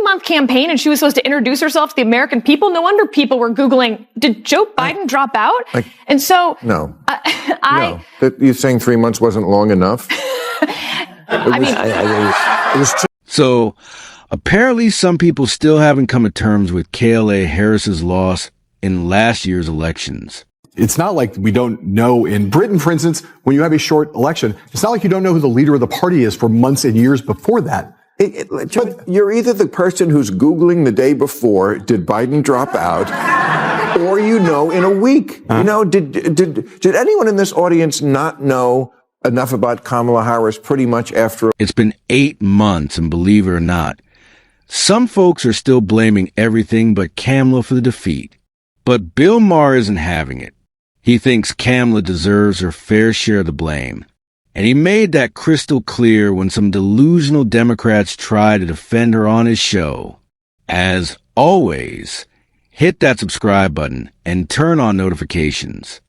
3-month campaign and she was supposed to introduce herself to the American people. No wonder people were Googling, did Joe Biden drop out? And so... No. You're saying 3 months wasn't long enough? So apparently some people still haven't come to terms with KLA Harris's loss in last year's elections. It's not like we don't know. In Britain, for instance, when you have a short election, it's not like you don't know who the leader of the party is for months and years before that. But you're either the person who's Googling the day before, did Biden drop out, or you know in a week. You know, did anyone in this audience not know enough about Kamala Harris pretty much after? It's been 8 months, and believe it or not, some folks are still blaming everything but Kamala for the defeat. But Bill Maher isn't having it. He thinks Kamala deserves her fair share of the blame. And he made that crystal clear when some delusional Democrats tried to defend her on his show. As always, hit that subscribe button and turn on notifications.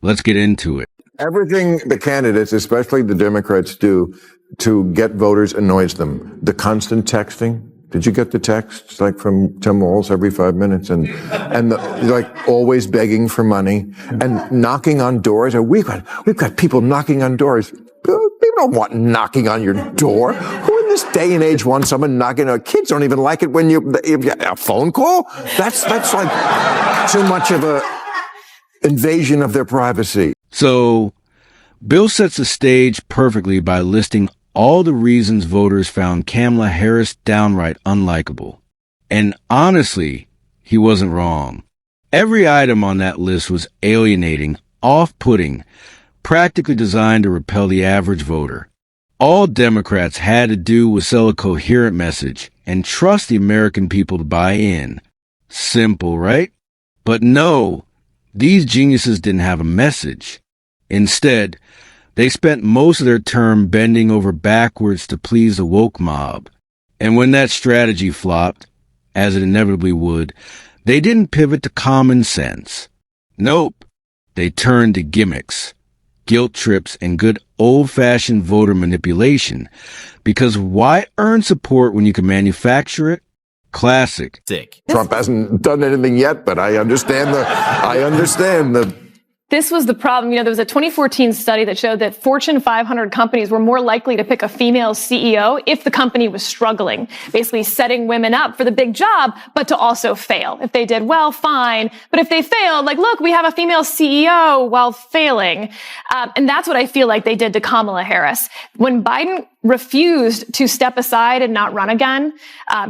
Let's get into it. Everything the candidates, especially the Democrats, do to get voters annoys them. The constant texting. Did you get the texts like from Tim Walz every 5 minutes and like always begging for money and knocking on doors? We've got people knocking on doors. People don't want knocking on your door. Who in this day and age wants someone knocking on? Kids don't even like it when a phone call. That's like too much of a invasion of their privacy. So Bill sets the stage perfectly by listing all the reasons voters found Kamala Harris downright unlikable. And honestly, he wasn't wrong. Every item on that list was alienating, off-putting, practically designed to repel the average voter. All Democrats had to do was sell a coherent message and trust the American people to buy in. Simple, right? But no, these geniuses didn't have a message. Instead, they spent most of their term bending over backwards to please the woke mob. And when that strategy flopped, as it inevitably would, they didn't pivot to common sense. Nope. They turned to gimmicks, guilt trips, and good old-fashioned voter manipulation. Because why earn support when you can manufacture it? Classic. Trump hasn't done anything yet, but I understand the This was the problem. You know, there was a 2014 study that showed that Fortune 500 companies were more likely to pick a female CEO if the company was struggling, basically setting women up for the big job, but to also fail. If they did well, fine. But if they failed, like, look, we have a female CEO while failing. And that's what I feel like they did to Kamala Harris. When Biden refused to step aside and not run again,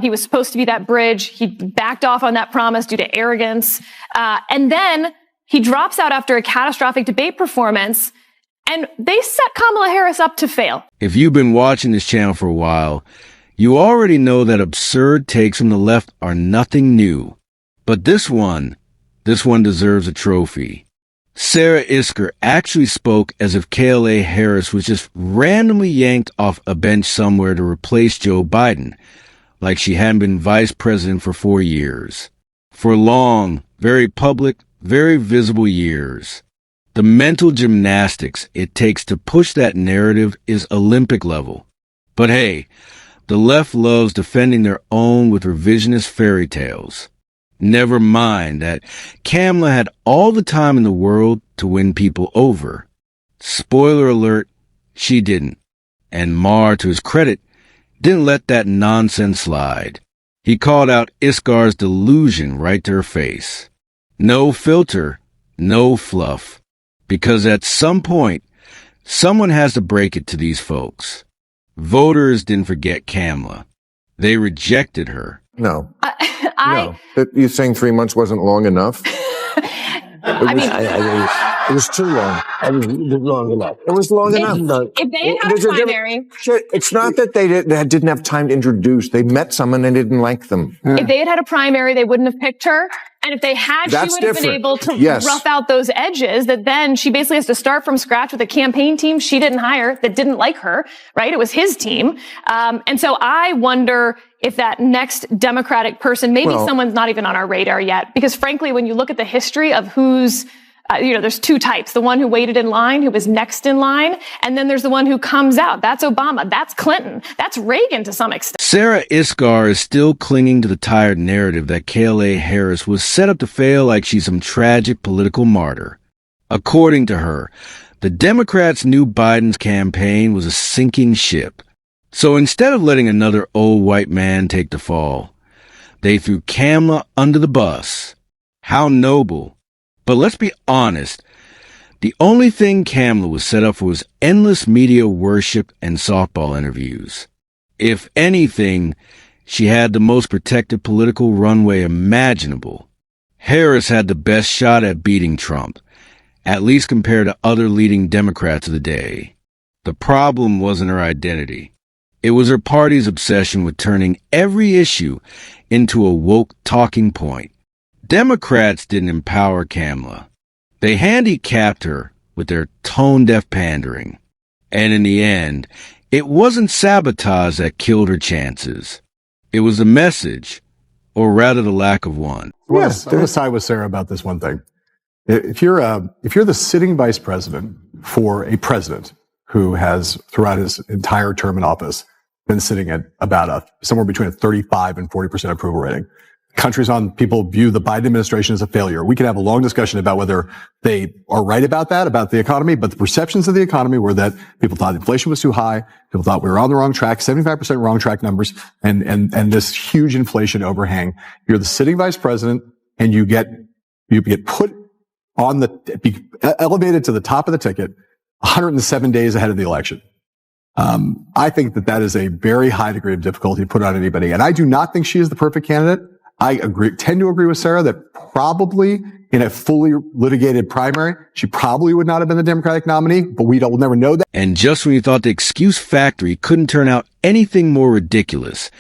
he was supposed to be that bridge. He backed off on that promise due to arrogance. And then he drops out after a catastrophic debate performance, and they set Kamala Harris up to fail. If you've been watching this channel for a while, you already know that absurd takes from the left are nothing new. But this one deserves a trophy. Sarah Isker actually spoke as if KLA Harris was just randomly yanked off a bench somewhere to replace Joe Biden, like she hadn't been vice president for 4 years. For long, very public, very visible years. The mental gymnastics it takes to push that narrative is Olympic level. But hey, the left loves defending their own with revisionist fairy tales. Never mind that Kamala had all the time in the world to win people over. Spoiler alert, she didn't. And Maher, to his credit, didn't let that nonsense slide. He called out Iskar's delusion right to her face. No filter, no fluff. Because at some point, someone has to break it to these folks. Voters didn't forget Kamala. They rejected her. No. No. You're saying 3 months wasn't long enough? It was too long. It was long enough. It was long enough. If they had a primary... It's not that they didn't have time to introduce. They met someone and didn't like them. If they had had a primary, they wouldn't have picked her. And if they had, she would have been able to rough out those edges that then she basically has to start from scratch with a campaign team she didn't hire that didn't like her, right? It was his team. And so I wonder if that next Democratic person, maybe someone's not even on our radar yet. Because frankly, when you look at the history of who's there's two types. The one who waited in line, who was next in line, and then there's the one who comes out. That's Obama. That's Clinton. That's Reagan to some extent. Sarah Isgur is still clinging to the tired narrative that Kamala Harris was set up to fail like she's some tragic political martyr. According to her, the Democrats knew Biden's campaign was a sinking ship. So instead of letting another old white man take the fall, they threw Kamala under the bus. How noble. But let's be honest, the only thing Kamala was set up for was endless media worship and softball interviews. If anything, she had the most protected political runway imaginable. Harris had the best shot at beating Trump, at least compared to other leading Democrats of the day. The problem wasn't her identity. It was her party's obsession with turning every issue into a woke talking point. Democrats didn't empower Kamala. They handicapped her with their tone-deaf pandering. And in the end, it wasn't sabotage that killed her chances. It was the message, or rather the lack of one. Yes, I'm going to side with Sarah about this one thing. If you're the sitting vice president for a president who has, throughout his entire term in office, been sitting at about somewhere between a 35 and 40% approval rating. People view the Biden administration as a failure. We can have a long discussion about whether they are right about that, about the economy, but the perceptions of the economy were that people thought inflation was too high. People thought we were on the wrong track, 75% wrong track numbers, and this huge inflation overhang. You're the sitting vice president and you get put on elevated to the top of the ticket 107 days ahead of the election. I think that is a very high degree of difficulty put on anybody. And I do not think she is the perfect candidate. I tend to agree with Sarah that probably in a fully litigated primary, she probably would not have been the Democratic nominee, but we'll never know that. And just when you thought the excuse factory couldn't turn out anything more ridiculous,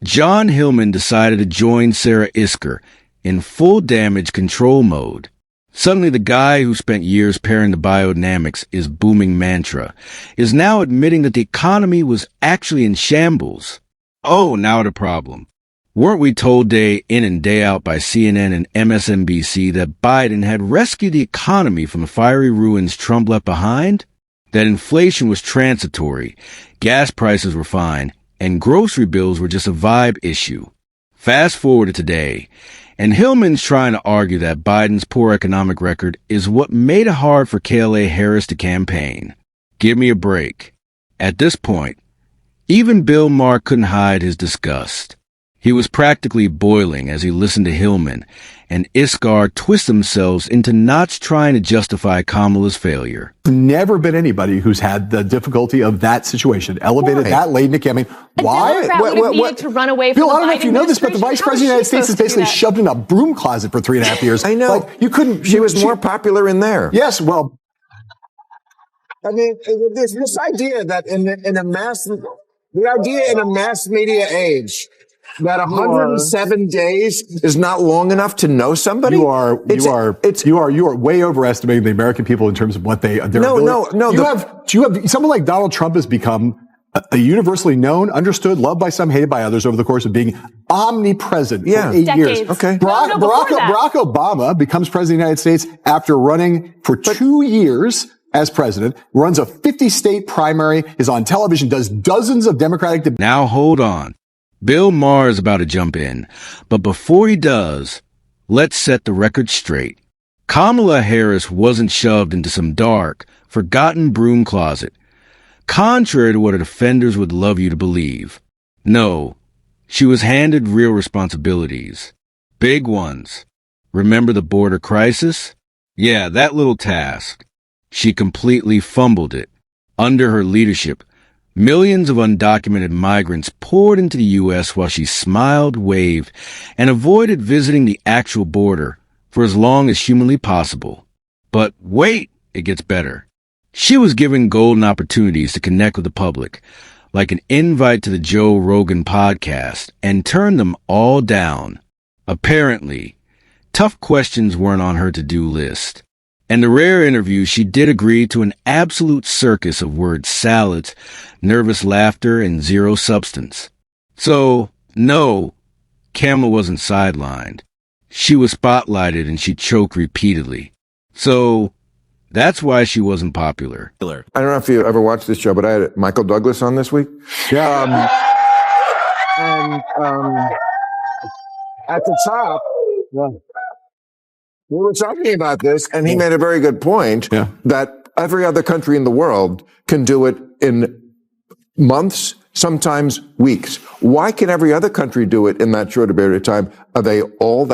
John Hillman decided to join Sarah Isgur in full damage control mode. Suddenly, the guy who spent years pairing the biodynamics is booming mantra is now admitting that the economy was actually in shambles. Oh, now the problem. Weren't we told day in and day out by CNN and MSNBC that Biden had rescued the economy from the fiery ruins Trump left behind? That inflation was transitory, gas prices were fine, and grocery bills were just a vibe issue. Fast forward to today, and Hillman's trying to argue that Biden's poor economic record is what made it hard for Kamala Harris to campaign. Give me a break. At this point, even Bill Maher couldn't hide his disgust. He was practically boiling as he listened to Hillman and Isgur twist themselves into knots trying to justify Kamala's failure. Never been anybody who's had the difficulty of that situation, elevated that late in the campaign. Why? A Democrat would have needed to run away from Bill, the I don't know Biden if you know this, but the vice president of the United States is basically shoved in a broom closet for 3.5 years. I know. You couldn't. She was more popular in there. Yes, well. I mean, there's this idea that in a mass media age, that 107 days is not long enough to know somebody. You are way overestimating the American people in terms of what their ability. No. You have someone like Donald Trump has become a universally known, understood, loved by some, hated by others over the course of being omnipresent for 8 years. Okay. Barack Obama becomes president of the United States after running for 2 years as president, runs a 50-state primary, is on television, does dozens of Democratic debates. Now hold on. Bill Maher is about to jump in, but before he does, let's set the record straight. Kamala Harris wasn't shoved into some dark, forgotten broom closet, contrary to what her defenders would love you to believe. No, she was handed real responsibilities. Big ones. Remember the border crisis? Yeah, that little task. She completely fumbled it. Under her leadership, millions of undocumented migrants poured into the U.S. while she smiled, waved, and avoided visiting the actual border for as long as humanly possible. But wait, it gets better. She was given golden opportunities to connect with the public, like an invite to the Joe Rogan podcast, and turned them all down. Apparently, tough questions weren't on her to-do list. And the rare interviews, she did agree to an absolute circus of word salads, nervous laughter, and zero substance. So, no, Kamala wasn't sidelined. She was spotlighted and she choked repeatedly. So that's why she wasn't popular. I don't know if you ever watched this show, but I had Michael Douglas on this week. Yeah. At the top, we were talking about this, And he made a very good point that every other country in the world can do it in months, sometimes weeks. Why can every other country do it in that short a period of time? Are they all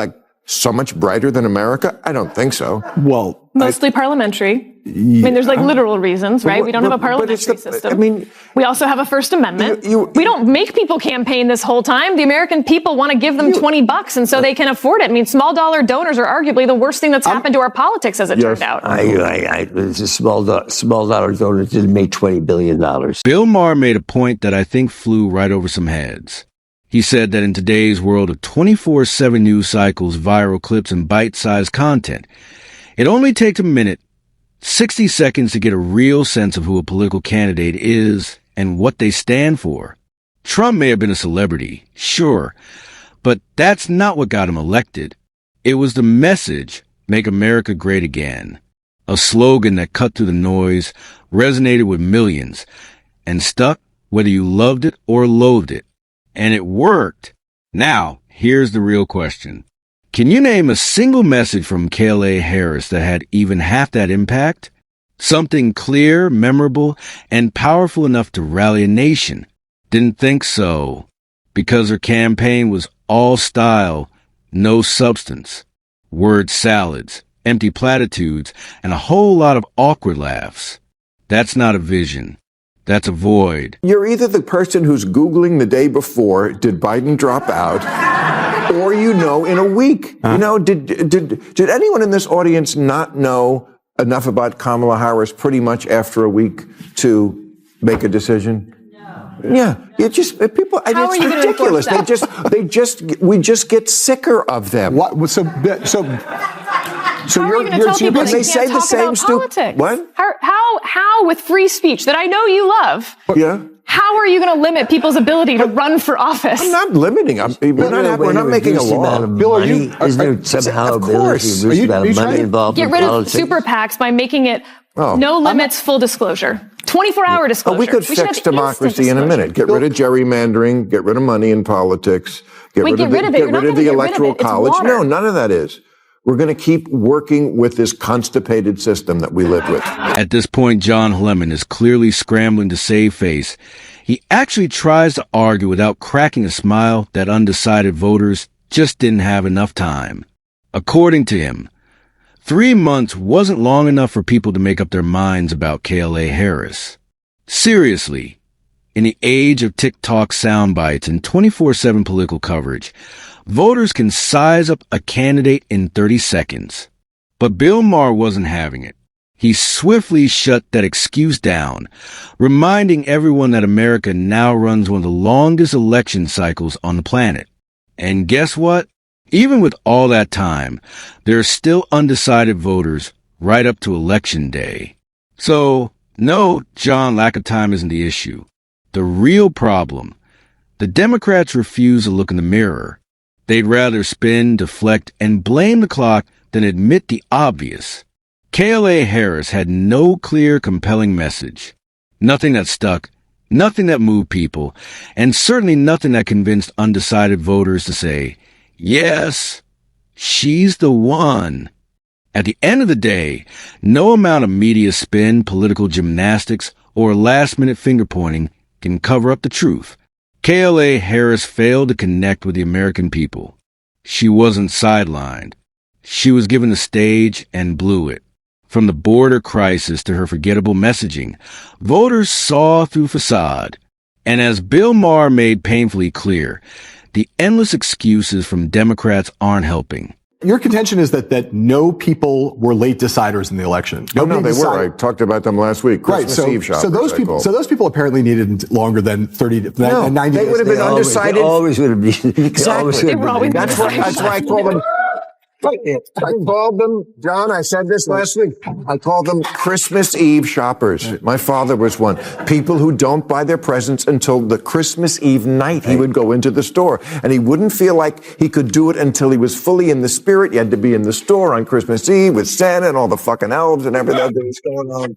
so much brighter than America? I don't think so. Well, Mostly parliamentary. I mean, there's like literal reasons, right? We don't have a parliamentary system. I mean, we also have a First Amendment. We don't make people campaign this whole time. The American people want to give them $20 and so they can afford it. I mean, small dollar donors are arguably the worst thing that's happened to our politics as it turned out. It's a small dollar donor didn't make $20 billion. Bill Maher made a point that I think flew right over some heads. He said that in today's world of 24/7 news cycles, viral clips, and bite-sized content, it only takes a minute, 60 seconds to get a real sense of who a political candidate is and what they stand for. Trump may have been a celebrity, sure, but that's not what got him elected. It was the message, "Make America Great Again," a slogan that cut through the noise, resonated with millions, and stuck whether you loved it or loathed it. And it worked. Now, here's the real question. Can you name a single message from Kamala Harris that had even half that impact? Something clear, memorable, and powerful enough to rally a nation? Didn't think so. Because her campaign was all style, no substance. Word salads, empty platitudes, and a whole lot of awkward laughs. That's not a vision. That's a void. You're either the person who's Googling the day before, did Biden drop out, or in a week. Did anyone in this audience not know enough about Kamala Harris pretty much after a week to make a decision? No. Yeah. People, and How it's are you ridiculous. We just get sicker of them. what? So How are you going to tell people they can't talk about politics? What? How with free speech that I know you love? Yeah. How are you going to limit people's ability to run for office? I'm not limiting. We're not making a law. Bill, are you? Isn't there somehow of ability course. to reduce the amount of money involved Get in rid politics? of super PACs by making it no limits, full disclosure. 24-hour disclosure. We could fix democracy in a minute. Get rid of gerrymandering. Get rid of money in politics. Get rid of the electoral college. No, none of that is. We're going to keep working with this constipated system that we live with. At this point, John Hlemon is clearly scrambling to save face. He actually tries to argue without cracking a smile that undecided voters just didn't have enough time. According to him, 3 months wasn't long enough for people to make up their minds about Kamala Harris. Seriously, in the age of TikTok sound bites and 24/7 political coverage, voters can size up a candidate in 30 seconds. But Bill Maher wasn't having it. He swiftly shut that excuse down, reminding everyone that America now runs one of the longest election cycles on the planet. And guess what? Even with all that time, there are still undecided voters right up to Election Day. So, no, John, lack of time isn't the issue. The real problem, the Democrats refuse to look in the mirror. They'd rather spin, deflect, and blame the clock than admit the obvious. Kamala Harris had no clear, compelling message. Nothing that stuck, nothing that moved people, and certainly nothing that convinced undecided voters to say, yes, she's the one. At the end of the day, no amount of media spin, political gymnastics, or last-minute finger-pointing can cover up the truth. Kamala Harris failed to connect with the American people. She wasn't sidelined. She was given the stage and blew it. From the border crisis to her forgettable messaging, voters saw through facade. And as Bill Maher made painfully clear, the endless excuses from Democrats aren't helping. Your contention is that no people were late deciders in the election. No, they were. I talked about them last week. Christmas Eve shoppers, so those people apparently needed longer than 90 days. They would have been undecided. They always would have been. Exactly. They were always That's why I call them. I called them, John, I said this last week. I call them Christmas Eve shoppers. My father was one. People who don't buy their presents until the Christmas Eve night. He would go into the store and he wouldn't feel like he could do it until he was fully in the spirit. You had to be in the store on Christmas Eve with Santa and all the fucking elves and everything that was going on.